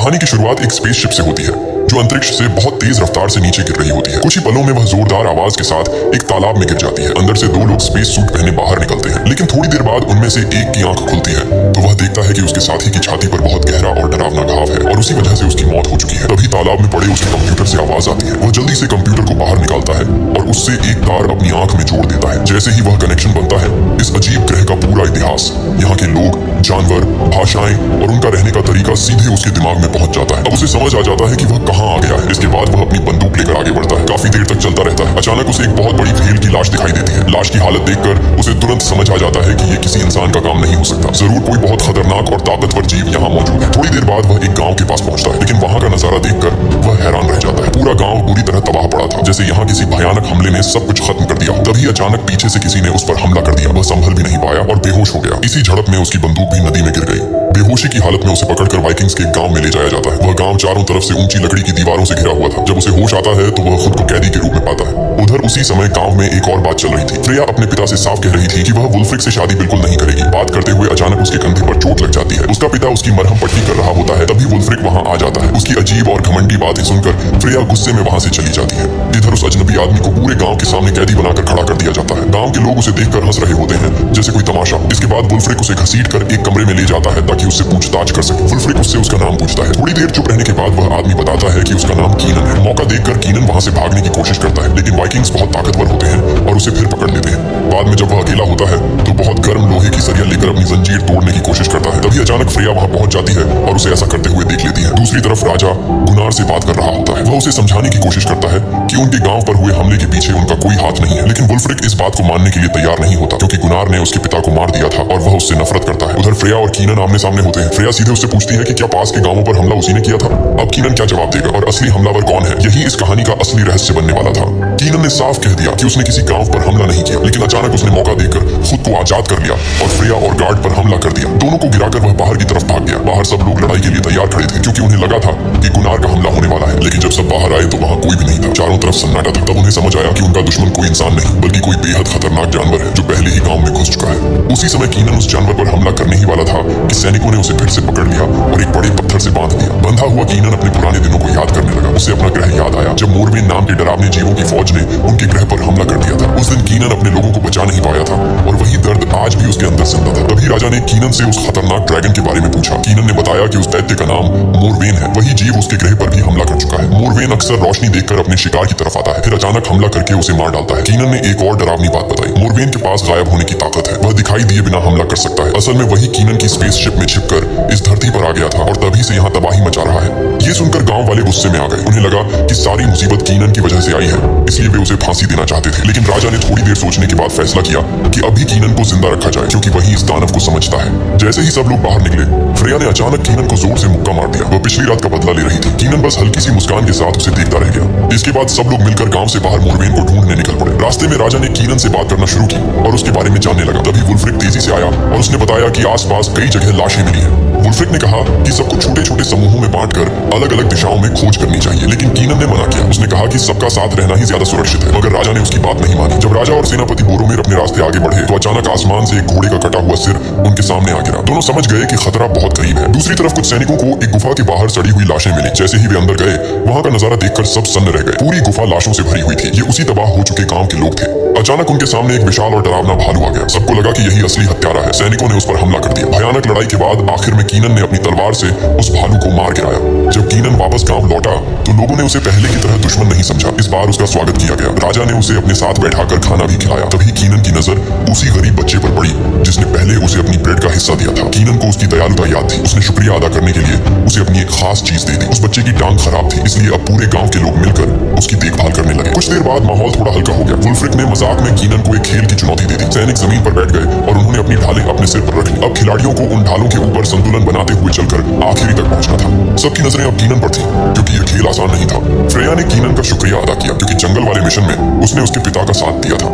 कहानी की शुरुआत एक स्पेसशिप से होती है जो अंतरिक्ष से बहुत तेज रफ्तार से नीचे गिर रही होती है। कुछ ही पलों में वह जोरदार आवाज के साथ एक तालाब में गिर जाती है। अंदर से दो लोग स्पेस सूट पहने बाहर निकलते हैं, लेकिन थोड़ी देर बाद उनमें से एक की आंख खुलती है तो वह देखता है कि उसके साथी की छाती पर बहुत गहरा और डरावना घाव है और उसी वजह से उसकी मौत हो चुकी है। तभी तालाब में पड़े उसके कंप्यूटर से आवाज आती है। वह जल्दी से कंप्यूटर को बाहर निकालता है और उससे एक तार अपनी आंख में जोड़ देता है। जैसे ही वह कनेक्शन बनता है, इस अजीब ग्रह का पूरा इतिहास, यहाँ के लोग, जानवर, भाषाएं और उनका रहने का तरीका सीधे उसके दिमाग में पहुंच जाता है। अब उसे समझ आ जाता है कि वह कहाँ आ गया है। इसके बाद वह अपनी बंदूक लेकर आगे बढ़ता है। काफी देर तक चलता रहता है। अचानक उसे एक बहुत बड़ी भेड़ की लाश दिखाई देती है। लाश की हालत देखकर उसे तुरंत समझ आ जाता है कि ये किसी इंसान का काम नहीं हो सकता। जरूर कोई बहुत खतरनाक और ताकतवर जीव यहाँ मौजूद है। थोड़ी देर बाद वह एक गाँव के पास पहुंचता है, लेकिन वहाँ का नजारा देखकर वह हैरान रह जाता है। पूरा गाँव पूरी तरह तबाह पड़ा था, जैसे यहाँ किसी भयानक हमले ने सब कुछ खत्म कर दिया। तभी अचानक पीछे से किसी ने उस पर हमला कर दिया। वह संभल भी नहीं पाया और बेहोश हो गया। इसी झड़प में उसकी बंदूक भी नदी में गिर गई। बेहोशी की हालत में उसे पकड़कर वाइकिंग्स के गांव में ले जाया जाता है। वह गांव चारों तरफ से ऊंची लकड़ी की दीवारों से घिरा हुआ था। जब उसे होश आता है तो वह खुद को कैदी के रूप में पाता है। उधर उसी समय गांव में एक और बात चल रही थी। फ्रेया अपने पिता से साफ कह रही थी कि वह वुल्फ्रिक से शादी बिल्कुल नहीं करेगी। बात करते हुए अचानक उसके कंधे पर चोट लग जाती है। उसका पिता उसकी मरहम पट्टी कर रहा होता है। तभी वुल्फ्रिक वहां आ जाता है। उसकी अजीब और घमंडी बातें सुनकर फ्रेया गुस्से में वहां से चली जाती है। इधर उस अजनबी आदमी को पूरे गांव के सामने कैदी बनाकर खड़ा कर दिया जाता है। गांव के लोग उसे देखकर हंस रहे होते हैं जैसे कोई तमाशा। इसके बाद वुल्फ्रिक उसे घसीटकर एक कमरे में ले जाता है ताकि उससे पूछताछ कर सके। वुल्फ्रिक उससे उसका नाम पूछता है। थोड़ी देर चुप रहने के बाद वह आदमी बताता है कि उसका नाम कीनन है। मौका देखकर कीनन वहां से भागने की कोशिश करता है, लेकिन वाइकिंग्स बहुत ताकतवर होते हैं और उसे फिर पकड़ लेते हैं। बाद में जब वह अकेला होता है तो बहुत गर्म लोहे की सरिया लेकर अपनी जंजीर तोड़ने की कोशिश करता है। तभी अचानक फ्रेया वहां पहुंच जाती है और उसे ऐसा करते हुए देख लेती है। दूसरी तरफ राजा गुनार से बात कर रहा होता है। वह उसे समझाने की कोशिश करता है कि उनके गांव पर हुए हमले के पीछे उनका कोई हाथ नहीं है, लेकिन वुल्फ्रिक इस बात को मानने के लिए तैयार नहीं होता क्योंकि गुनार ने उसके पिता को मार दिया था और वह उससे नफरत करता है। उधर फ्रेया और कीनन आमने सामने होते हैं। फ्रेया सीधे उससे पूछती है कि क्या पास के गांवों पर हमला उसी ने किया था। अब कीनन क्या जवाब देगा और असली हमलावर कौन है, यही इस कहानी का असली रहस्य बनने वाला था। कीनन ने साफ कह दिया कि उसने किसी गांव पर हमला नहीं किया, लेकिन अचानक उसने मौका देकर खुद को आजाद कर लिया और फ्रेया और गार्ड पर हमला कर दिया। दोनों को गिराकर वह बाहर की तरफ भाग गया। बाहर सब लोग लड़ाई के लिए तैयार खड़े थे क्योंकि उन्हें लगा था कि गुनार का हमला होने वाला है, लेकिन जब सब बाहर आए तो वहाँ कोई भी नहीं था। चारों तरफ सन्नाटा था। तब उन्हें समझ आया कि उनका दुश्मन कोई इंसान नहीं बल्कि कोई बेहद खतरनाक जानवर है जो पहले ही गाँव में घुस चुका है। उसी समय कीनन उस जानवर पर हमला करने ही वाला था कि सैनिकों ने उसे फिर से पकड़ लिया और एक बड़े पत्थर से बांध दिया। बंधा हुआ कीनन अपने पुराने दिनों को याद करने लगा। उसे अपना ग्रह याद आया जब मोरवेन नाम के डरावने जीवों की फौज ने उनके ग्रह पर हमला कर दिया था। उस दिन कीनन अपने लोगों को बचा नहीं पाया था और वही दर्द आज भी उसके अंदर जिंदा था। तभी राजा ने कीनन से उस खतरनाक ड्रैगन के बारे में पूछा। कीनन ने बताया कि उस दैत्य का नाम मोरवेन है। वही जीव उसके ग्रह पर भी हमला कर चुका है। मोरवेन अक्सर रोशनी देखकर अपने शिकार की तरफ आता है, फिर अचानक हमला करके उसे मार डालता है। कीनन ने एक और डरावनी बात बताई। मोरवेन के पास गायब होने की ताकत है। वह दिखाई दिए बिना हमला कर सकता है। असल में वही कीनन की स्पेसशिप में छिपकर इस धरती पर आ गया था और तभी से यहाँ तबाही मचा रहा है। ये सुनकर गांव वाले गुस्से में आ गए। उन्हें लगा कि सारी मुसीबत कीनन की वजह से आई है, इसलिए वे उसे फांसी देना चाहते थे। लेकिन राजा ने थोड़ी देर सोचने के बाद फैसला किया कि अभी कीनन को जिंदा रखा जाए क्योंकि वही इस दानव को समझता है। जैसे ही सब लोग बाहर निकले, फ्रेया ने अचानक कीनन को जोर से मुक्का मार दिया। वह पिछली रात का बदला ले रही थी। कीनन बस हल्की सी मुस्कान के साथ उसे देखता रह गया। इसके बाद सब लोग मिलकर गांव से बाहर मोरवेन को ढूंढने निकल पड़े। रास्ते में राजा ने कीनन से बात करना शुरू की और उसके बारे में जानने लगा। तभी वुल्फ्रिक तेजी से आया और उसने बताया कि आसपास कई जगह लाशें मिली हैं। वुल्फ्रिक ने कहा कि सबको छोटे छोटे समूहों में बांटकर अलग अलग दिशाओं में खोज करनी चाहिए, लेकिन कीनन ने मना किया। उसने कहा कि सबका साथ रहना ही ज्यादा सुरक्षित है, मगर राजा ने उसकी बात नहीं मानी। जब राजा और सेनापति बोरोमिर अपने रास्ते आगे बढ़े तो अचानक आसमान से एक घोड़े का कटा हुआ सिर उनके सामने आ गिरा। दोनों समझ गए कि खतरा बहुत करीब है। दूसरी तरफ कुछ सैनिकों को एक गुफा के बाहर सड़ी हुई लाशें मिली। जैसे ही वे अंदर गए, वहाँ का नजारा देखकर सब सन्न रह गए। पूरी गुफा लाशों से भरी हुई थी। ये उसी तबाह हो चुके गांव के लोग थे। अचानक उनके सामने एक विशाल और डरावना भालू आ गया। सबको लगा कि यही असली हत्यारा है। सैनिकों ने उस पर हमला कर दिया। भयानक लड़ाई के बाद आखिर में कीनन ने अपनी तलवार से उस भालू को मार गिराया। जब कीनन वापस गांव लौटा तो लोगों ने उसे पहले की तरह दुश्मन नहीं समझा। इस बार उसका स्वागत किया गया। राजा ने उसे अपने साथ बैठाकर खाना भी खिलाया। तभी कीनन की नजर उसी गरीब बच्चे पर पड़ी जिसने पहले उसे अपनी ब्रेड का हिस्सा दिया था। कीनन को उसकी दयालुता याद थी। उसने शुक्रिया अदा करने के लिए उसे अपनी एक खास चीज दे दी। उस बच्चे की टांग खराब थी, इसलिए अब पूरे गांव के लोग मिलकर उसकी देखभाल करने लगे। कुछ देर बाद माहौल थोड़ा हल्का हो गया। वुल्फ्रिक ने मजाक में कीनन को एक खेल की चुनौती दे दी। सैनिक जमीन पर बैठ गए और उन्होंने अपनी ढालें अपने सिर पर रख ली। अब खिलाड़ियों को उन ढालों के ऊपर संतुलन बनाते हुए चलकर आखिरी तक पहुंचना था। सबकी नजरें अब कीनन पर थी क्योंकि यह खेल आसान नहीं था। फ्रेया ने कीनन का शुक्रिया अदा किया क्योंकि जंगल वाले मिशन में उसने उसके पिता का साथ दिया था।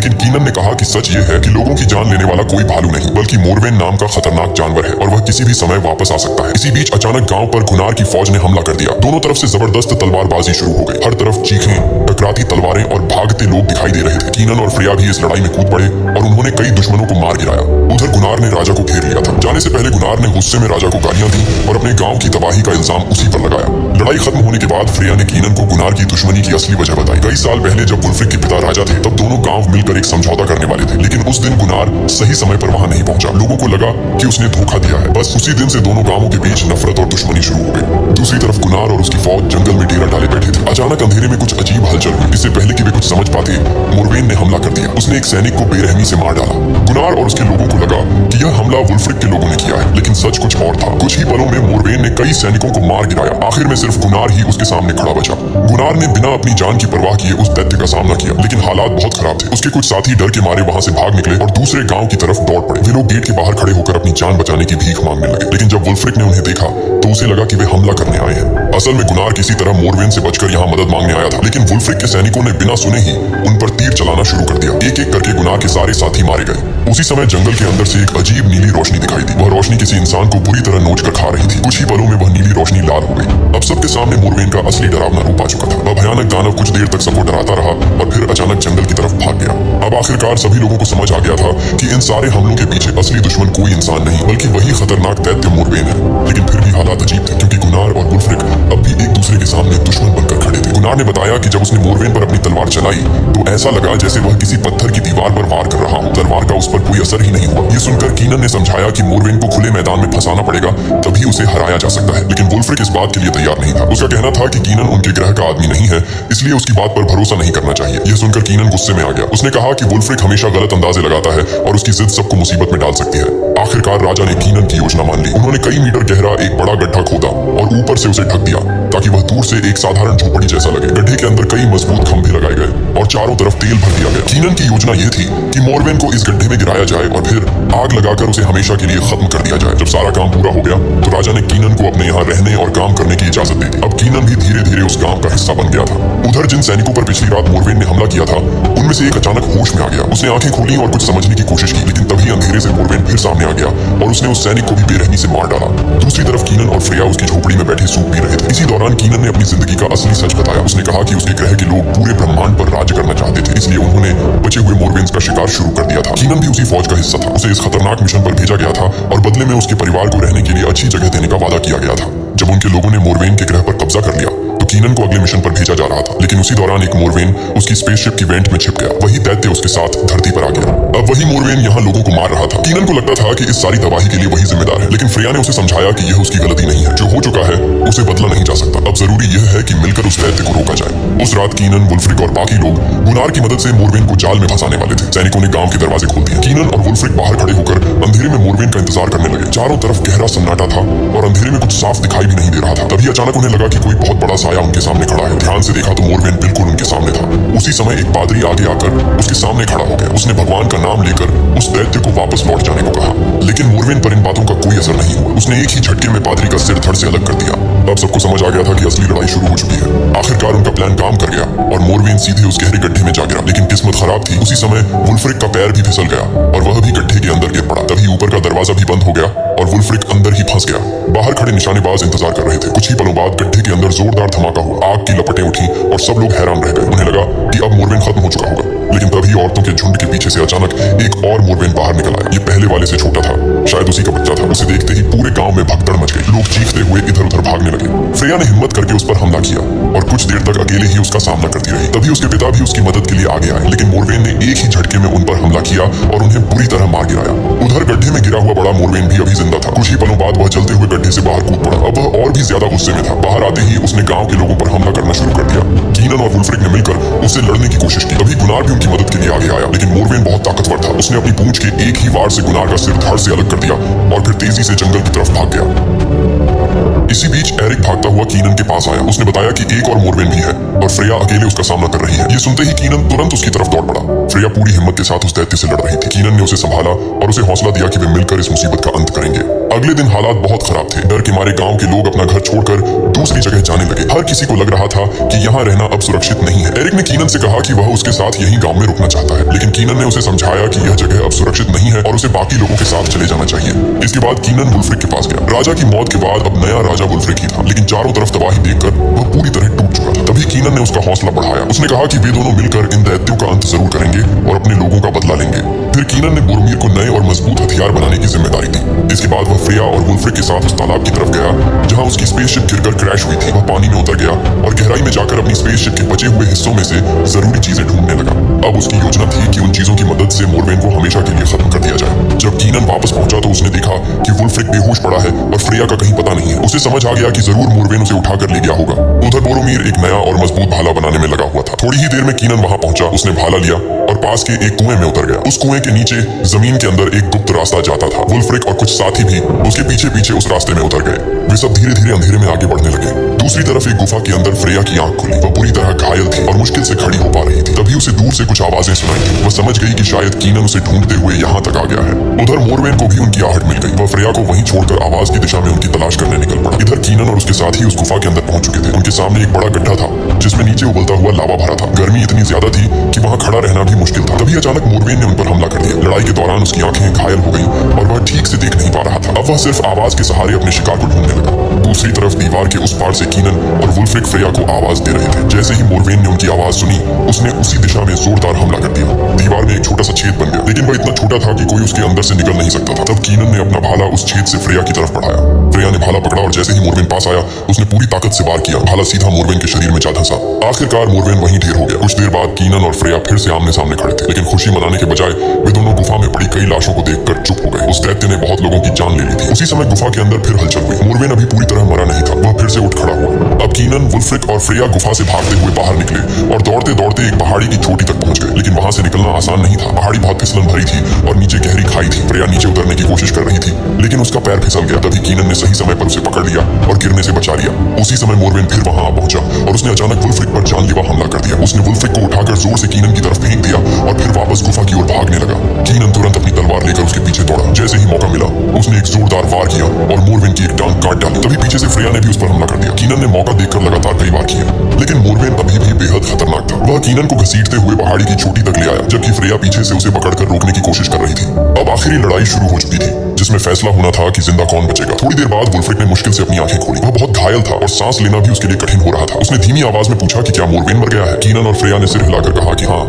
लेकिन कीनन ने कहा कि सच ये है कि लोगों की जान लेने वाला कोई भालू नहीं बल्कि मोरवेन नाम का खतरनाक जानवर है और वह किसी भी समय वापस आ सकता है। इसी बीच अचानक गांव पर गुनार की फौज ने हमला कर दिया। दोनों तरफ से जबरदस्त तलवारबाजी शुरू हो गई। हर तरफ चीखें, टकराती तलवारें और भागते लोग दिखाई दे रहे थे। कीनन और फ्रेया भी इस लड़ाई में कूद पड़े और उन्होंने कई दुश्मनों को मार गिराया। उधर गुनार ने राजा को घेर लिया था। जाने से पहले गुनार ने गुस्से में राजा को गालियां दी और अपने गांव की तबाही का इल्जाम उसी पर लगाया। लड़ाई खत्म होने के बाद फ्रेया ने कीनन को गुनार की दुश्मनी की असली वजह बताई। कई साल पहले जब वुल्फ्रिक के पिता राजा थे तब दोनों गांव मिलकर एक समझौता करने वाले थे, लेकिन उस दिन गुनार सही समय पर वहां नहीं पहुंचा। लोगों को लगा कि उसने धोखा दिया है। बस उसी दिन से दोनों गांवों के बीच नफरत और दुश्मनी शुरू हो गई। दूसरी तरफ गुनार और उसकी फौज जंगल में डेरा डाले बैठे थे। अचानक अंधेरे में कुछ अजीब हलचल हुई। इससे पहले कि वे कुछ समझ पाते मोरवेन ने हमला कर दिया। उसने एक सैनिक को बेरहमी से मार डाला। गुनार और उसके लोगों को लगा कि यह हमला वुल्फ्रिक के लोगों ने किया है, लेकिन सच कुछ और था। कुछ ही पलों में मोरवेन ने कई सैनिकों को मार गिराया। आखिर में सिर्फ गुनार ही उसके सामने खड़ा बचा। गुनार ने बिना अपनी जान की परवाह किए उस दैत्य का सामना किया, लेकिन हालात बहुत खराब थे। उसके कुछ साथी डर के मारे वहां से भाग निकले और दूसरे गांव की तरफ दौड़ पड़े। वे लोग गेट के बाहर खड़े होकर अपनी जान बचाने की भीख मांगने लगे, लेकिन जब वुल्फ्रिक ने उन्हें देखा तो उसे लगा कि वे हमला करने आए हैं। असल में गुनार किसी तरह मोरवेन से बचकर यहाँ मदद मांगने आया था, लेकिन वुल्फ्रिक के सैनिकों ने बिना सुने ही उन पर तीर चलाना शुरू कर दिया। एक एक करके गुनार के सारे साथी मारे गए। उसी समय जंगल के अंदर से एक अजीब नीली रोशनी दिखाई दी। वह रोशनी किसी इंसान को बुरी तरह नोच कर खा रही थी। कुछ ही पलों में वह नीली रोशनी लाल हो गई। अब सबके सामने मोरवेन का असली डरावना रूप आ चुका था। वह भयानक दानव कुछ देर तक सबको डराता रहा और फिर अचानक जंगल की तरफ भाग गया। अब आखिरकार सभी लोगों को समझ आ गया था कि इन सारे हमलों के पीछे असली दुश्मन कोई इंसान नहीं बल्कि वही खतरनाक दैत्य मोरवेन है। लेकिन फिर भी हालात अजीब थे, क्योंकि गुनार और वुल्फ्रिक अब भी एक दूसरे के सामने दुश्मन बनकर खड़े थे। गुनार ने बताया कि जब उसने मोरवेन पर अपनी तलवार चलाई तो ऐसा लगा जैसे वह किसी पत्थर की दीवार पर वार कर रहा हो। तलवार का उस पर कोई असर ही नहीं हुआ। ये सुनकर कीनन ने समझाया कि मोरवेन को खुले मैदान में फंसाना पड़ेगा, तभी उसे हराया जा सकता है। लेकिन वुल्फ्रिक इस बात के लिए तैयार नहीं था। उसका कहना था कि कीनन उनके ग्रह का आदमी नहीं है, इसलिए उसकी बात पर भरोसा नहीं करना चाहिए। यह सुनकर कीनन गुस्से में आ गया। उसने कहा कि वुल्फ्रिक हमेशा गलत अंदाजे लगाता है और उसकी जिद सबको मुसीबत में डाल सकती है। आखिरकार राजा ने कीनन की योजना मान ली। उन्होंने कई मीटर गहरा एक बड़ा गड्ढा खोदा और ऊपर से उसे ढक दिया ताकि वह दूर से एक साधारण झोपड़ी जैसा लगे। गड्ढे के अंदर कई मजबूत खंभे लगाए गए और चारों तरफ तेल भर दिया गया। कीनन की योजना यह थी कि मोरवेन को इस गड्ढे में गिराया जाए और फिर आग लगाकर उसे हमेशा के लिए खत्म कर दिया जाए। जब सारा काम पूरा हो गया तो राजा ने कीनन को अपने यहाँ रहने और काम करने की इजाजत दे दी। अब कीनन भी धीरे धीरे उस गांव का हिस्सा बन गया था। उधर जिन सैनिकों पर पिछली रात मोरवेन ने हमला किया था उनमें से एक अचानक होश में आ गया। उसने आंखें खोली और कुछ समझने की कोशिश की, लेकिन तभी अंधेरे से मोरवेन फिर सामने आ गया और उसने उस सैनिक को भी बेरहमी से मार डाला। दूसरी तरफ कीनन और फ्रेया उसकी झोपड़ी में बैठे सूप पी रहे थे। इसी दौरान कीनन ने अपनी जिंदगी का असली सच बताया। उसने कहा कि उसके ग्रह के लोग पूरे ब्रह्मांड पर राज करना चाहते थे, इसलिए उन्होंने बचे हुए मोरवेन्स का शिकार शुरू कर दिया था। कीनन भी उसी फौज का हिस्सा था। उसे इस खतरनाक मिशन पर भेजा गया था और बदले में उसके परिवार को रहने के लिए अच्छी जगह देने का वादा किया गया था। जब उनके लोगों ने मोरवेन के ग्रह पर कब्जा कर लिया तो कीनन को अगले मिशन पर भेजा जा रहा था, लेकिन उसी दौरान एक मोरवेन उसकी स्पेसशिप की वेंट में छिप गया। वही दैत्य उसके साथ धरती पर आ गया। अब वही मोरवेन यहाँ लोगों को मार रहा था। कीनन को लगता था कि इस सारी तबाही के लिए वही जिम्मेदार है, लेकिन फ्रेया ने उसे समझाया कि यह उसकी गलती नहीं है। जो हो चुका है उसे बदला नहीं जा सकता। अब जरूरी यह है कि मिलकर उस दैत्य को रोका जाए। उस रात कीनन, वुल्फ्रिक और बाकी लोग गुनार की मदद से मोरवेन को जाल में फंसाने वाले थे। सैनिकों ने गांव के दरवाजे खोल दिए। कीनन और वुल्फ्रिक बाहर खड़े होकर अंधेरे में मोरवेन का इंतजार करने लगे। चारों तरफ गहरा सन्नाटा था और अंधेरे में कुछ साफ दिखाई भी नहीं दे रहा था। तभी अचानक उन्हें लगा कि कोई बहुत बड़ा साया उनके सामने खड़ा है। ध्यान से देखा तो मोरवेन बिल्कुल उनके सामने था। उसी समय एक पादरी आगे आकर उसके सामने खड़ा हो गया। उसने भगवान का नाम लेकर उस दैत्य को वापस लौट जाने को कहा, लेकिन मोरवेन पर इन बातों का कोई असर नहीं हुआ। उसने एक ही झटके में पादरी का सिर धड़ से अलग कर दिया। अब सबको समझ आ गया था कि असली लड़ाई शुरू हो चुकी है। आखिरकार उनका प्लान काम कर गया और मोरवेन सीधे उस गहरे गड्ढे में जा गिरा। लेकिन किस्मत खराब थी। उसी समय वुल्फ्रिक का पैर भी फिसल गया और वह भी गड्ढे के अंदर गिर पड़ा। तभी ऊपर का दरवाजा भी बंद हो गया और वुल्फ्रिक अंदर ही फंस गया। बाहर खड़े निशानेबाज इंतजार कर रहे थे। कुछ ही पलों बाद गड्ढे के अंदर जोरदार धमाका हुआ। आग की लपटें उठी और सब लोग हैरान रह गए। उन्हें लगा कि अब मोरवेन खत्म हो चुका होगा, लेकिन तभी औरतों के झुंड के पीछे से अचानक एक और मोरवेन बाहर निकल आया। ये पहले वाले से छोटा था, शायद उसी का बच्चा था। उसे देखते ही पूरे गांव में भगदड़ मच गई। लोग चीखते हुए इधर उधर भागने लगे। फ्रेया ने हिम्मत करके उस पर हमला किया और कुछ देर तक अकेले ही उसका सामना करती रही। तभी उसके पिता भी उसकी मदद के लिए आगे आए, लेकिन मोरवेन ने एक ही झटके में उन पर हमला किया और उन्हें बुरी तरह मार गिराया। उधर गड्ढे में गिरा हुआ बड़ा मोरवेन भी अभी जिंदा था। कुछ ही पलों बाद वह जलते हुए गड्ढे से बाहर कूद पड़ा। अब वह और भी ज्यादा गुस्से में था। बाहर आते ही उसने गांव के लोगों पर हमला करना शुरू कर दिया। कीनन और वुल्फ्रिक ने मिलकर उससे लड़ने की कोशिश की। तभी गुनार भी उनकी मदद के लिए आगे आया, लेकिन मोरवेन बहुत ताकतवर था। उसने अपनी पूंछ के एक ही वार से गुनार का सिर धड़ से अलग कर दिया और फिर तेजी से जंगल की तरफ भाग गया। इसी बीच एरिक भागता हुआ कीनन के पास आया। उसने बताया कि एक और मोरवेन भी है और फ्रेया अकेले उसका सामना कर रही है। ये सुनते ही कीनन तुरंत उसकी तरफ दौड़ पड़ा। फ्रेया पूरी हिम्मत के साथ उस दैत्य से लड़ रही थी। कीनन ने उसे संभाला और उसे हौसला दिया कि वे मिलकर इस मुसीबत का अंत करेंगे। अगले दिन हालात बहुत खराब थे। डर के मारे गांव के लोग अपना घर छोड़कर दूसरी जगह जाने लगे। हर किसी को लग रहा था कि यहाँ रहना अब सुरक्षित नहीं है। एरिक ने कीनन से कहा कि वह उसके साथ यहीं गांव में रुकना चाहता है, लेकिन कीनन ने उसे समझाया कि यह जगह अब सुरक्षित नहीं है और उसे बाकी लोगों के साथ चले जाना चाहिए। इसके बाद कीनन वुल्फ्रिक के पास गया। राजा की मौत के बाद अब नया राजा वुल्फ्रिक ही था, लेकिन चारों तरफ तबाही देखकर वह पूरी तरह टूट चुका था। तभी कीनन ने उसका हौसला बढ़ाया। उसने कहा कि वे दोनों मिलकर इन दैत्यों का अंत जरूर करेंगे और अपने लोगों का बदला लेंगे। फिर कीनन ने बोरोमीर को नए और मजबूत हथियार बनाने की जिम्मेदारी दी। इसके बाद वह फ्रेया और वुल्फ्रिक के साथ उस तालाब की तरफ गया जहां उसकी स्पेसशिप गिरकर क्रैश हुई थी। वह पानी में उतर गया और गहराई में जाकर अपनी स्पेसशिप के बचे हुए हिस्सों में से जरूरी चीजें ढूंढने लगा। अब उसकी योजना थी कि उन चीजों की मदद से मोरवेन को हमेशा के लिए खत्म कर दिया जाए। जब कीनन वापस पहुंचा तो उसने देखा कि वुल्फ्रिक बेहोश पड़ा है और फ्रेया का कहीं पता नहीं है। उसे समझ आ गया कि जरूर मोरवेन उसे उठाकर ले गया होगा। उधर बोरोमीर एक नया और मजबूत भाला बनाने में लगा हुआ था। थोड़ी ही देर में कीनन वहां पहुंचा। उसने भाला लिया और पास के एक कुएं में उतर गया। उस कुएं के नीचे जमीन के अंदर एक गुप्त रास्ता जाता था। वुल्फ्रिक और कुछ साथी भी उसके पीछे पीछे उस रास्ते में उतर गए। वे सब धीरे धीरे अंधेरे में आगे बढ़ने लगे। दूसरी तरफ एक गुफा के अंदर फ्रेया की आंख खुली। वह बुरी तरह घायल थी और मुश्किल से खड़ी हो पा रही थी। तभी उसे दूर से कुछ आवाजें सुनाई थी। वह समझ गई कि शायद कीनन उसे ढूंढते हुए यहाँ तक आ गया है। उधर मोरवेन को भी उनकी आहट मिल गई। वह फ्रेया को वहीं छोड़कर आवाज की दिशा में उनकी तलाश करने निकल पड़ा। इधर कीनन और उसके साथी उस गुफा के अंदर पहुंच चुके थे। उनके सामने एक बड़ा गड्ढा था जिसमें नीचे उबलता हुआ लावा भरा था। गर्मी इतनी ज्यादा थी कि वहां खड़ा रहना भी मुश्किल था। तभी अचानक मोरवेन ने उन पर हमला कर दिया। लड़ाई के दौरान उसकी आंखें घायल हो गईं और वह ठीक से देख नहीं पा रहा था। अब वह सिर्फ आवाज के सहारे अपने शिकार को ढूंढने लगा। दूसरी तरफ दीवार के उस पार से कीनन और वुल्फ्रिक फ्रेया को आवाज दे रहे थे। जैसे ही मोरवेन ने उनकी आवाज सुनी, उसने उसी दिशा में जोरदार हमला कर दिया। दीवार में एक छोटा सा छेद बन गया, लेकिन वह इतना छोटा था कि कोई उसके अंदर से निकल नहीं सकता था। तब कीनन ने अपना भाला उस छेद से फ्रेया की तरफ बढ़ाया। फ्रेया ने भाला पकड़ा और जैसे ही मोरवेन पास आया, उसने पूरी ताकत से वार किया। भाला सीधा मोरवेन के शरीर में जा धंसा। आखिरकार मोरवेन वहीं ढेर हो गया। कुछ देर बाद कीनन और फ्रेया फिर से आमने सामने खड़े थे, लेकिन खुशी मनाने के बजाय वे दोनों गुफा में पड़ी कई लाशों को देखकर चुप हो गए। उस दैत्य ने बहुत लोगों की जान ले ली थी। उसी समय गुफा के अंदर फिर हलचल हुई। मोरवेन अभी पूरी तरह मरा नहीं था। वह फिर से उठ खड़ा हुआ। अब कीनन, वुल्फ्रिक और फ्रेया गुफा से भागते हुए बाहर निकले और दौड़ते दौड़ते एक पहाड़ी की चोटी तक पहुंच गए। लेकिन वहां से निकलना आसान नहीं था। पहाड़ी बहुत फिसलन भरी थी और नीचे गहरी खाई थी। फ्रेया नीचे उतरने की कोशिश कर रही थी, लेकिन उसका पैर फिसल गया। तभी कीनन ने सही समय पर उसे पकड़ लिया और गिरने से बचा लिया। उसी समय मोरवेन फिर वहां आ पहुंचा और उसने अचानक वुल्फ्रिक पर जानलेवा हमला कर दिया। उसने वुल्फ्रिक को उठाकर जोर से कीनन की तरफ फेंक दिया और फिर वापस गुफा की ओर भागने लगा। कीनन तुरंत अपनी तलवार लेकर उसके पीछे दौड़ा। जैसे ही मौका मिला, उसने एक जोरदार वार किया और मोरवेन की एक टांग काट डाली। तभी पीछे से फ्रेया ने भी उस पर हमला कर दिया। कीनन ने मौका देखकर लगातार कई वार किए, लेकिन मोरवेन अभी भी बेहद खतरनाक था। वह कीनन को घसीटते हुए पहाड़ी की चोटी तक ले आया, जबकि फ्रेया पीछे से उसे पकड़कर रोकने की कोशिश कर रही थी। अब आखिरी लड़ाई शुरू हो चुकी थी, जिसमें फैसला होना था कि जिंदा कौन बचेगा। थोड़ी देर बाद वुल्फ्रिक ने मुश्किल से अपनी आंखें खोली। वह बहुत घायल था और सांस लेना भी उसके लिए कठिन हो रहा था। उसने धीमी आवाज में पूछा कि क्या मोरवेन मर गया है। कीनन और फ्रेया ने सिर हिलाकर कहा कि हाँ,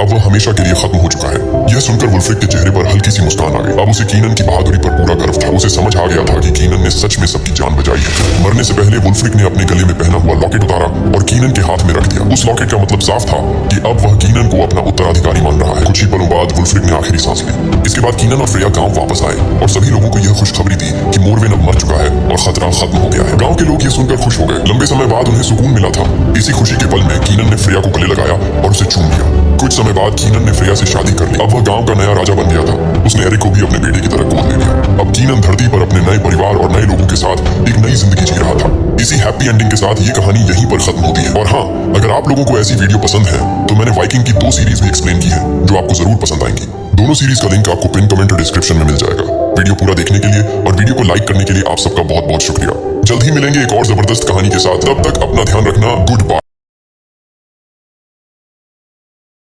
अब वह हमेशा के लिए खत्म हो चुका है। यह सुनकर वुल्फ्रिक के चेहरे पर हल्की सी मुस्कान आ गई। अब उसे कीनन की बहादुरी पर पूरा गर्व था। उसे समझ आ गया था कि कीनन ने सच में सबकी जान बचाई है। मरने से पहले वुल्फ्रिक ने अपने गले में पहना हुआ लॉकेट उतारा और कीनन के हाथ में रख दिया। उस लॉकेट का मतलब साफ था कि अब वह कीनन को अपना उत्तराधिकारी मान रहा है। कुछ ही पलों बाद वुल्फ्रिक ने आखिरी सांस ली। इसके बाद कीनन और फ्रेया गांव वापस आए और सभी लोगों को यह खुशखबरी दी कि मोरवेन अब मर चुका है और खतरा खत्म हो गया है। गांव के लोग ये सुनकर खुश हो गए। लंबे समय बाद उन्हें सुकून मिला था। इसी खुशी के पल में कीनन ने फ्रेया को गले लगाया और उसे चूम लिया। कुछ समय बाद कीनन ने फ्रेया से शादी कर ली। अब वह गांव का नया राजा बन गया था। उसने एरिक को भी अपने बेटे की तरह गोद ले लिया। अब कीनन धरती पर अपने नए परिवार और नए लोगों के साथ एक नई जिंदगी जी रहा था। इसी हैप्पी एंडिंग के साथ ये कहानी यहीं पर खत्म होती है। और हाँ, अगर आप लोगों को ऐसी वीडियो पसंद है तो मैंने वाइकिंग की 2 सीरीज भी एक्सप्लेन की है, जो आपको जरूर पसंद आएंगी। दोनों सीरीज का लिंक आपको पिन कमेंट और डिस्क्रिप्शन में मिल जाएगा। वीडियो पूरा देखने के लिए और वीडियो को लाइक करने के लिए आप सबका बहुत बहुत शुक्रिया। जल्द ही मिलेंगे एक और जबरदस्त कहानी के साथ। तब तक अपना ध्यान रखना। Good bye.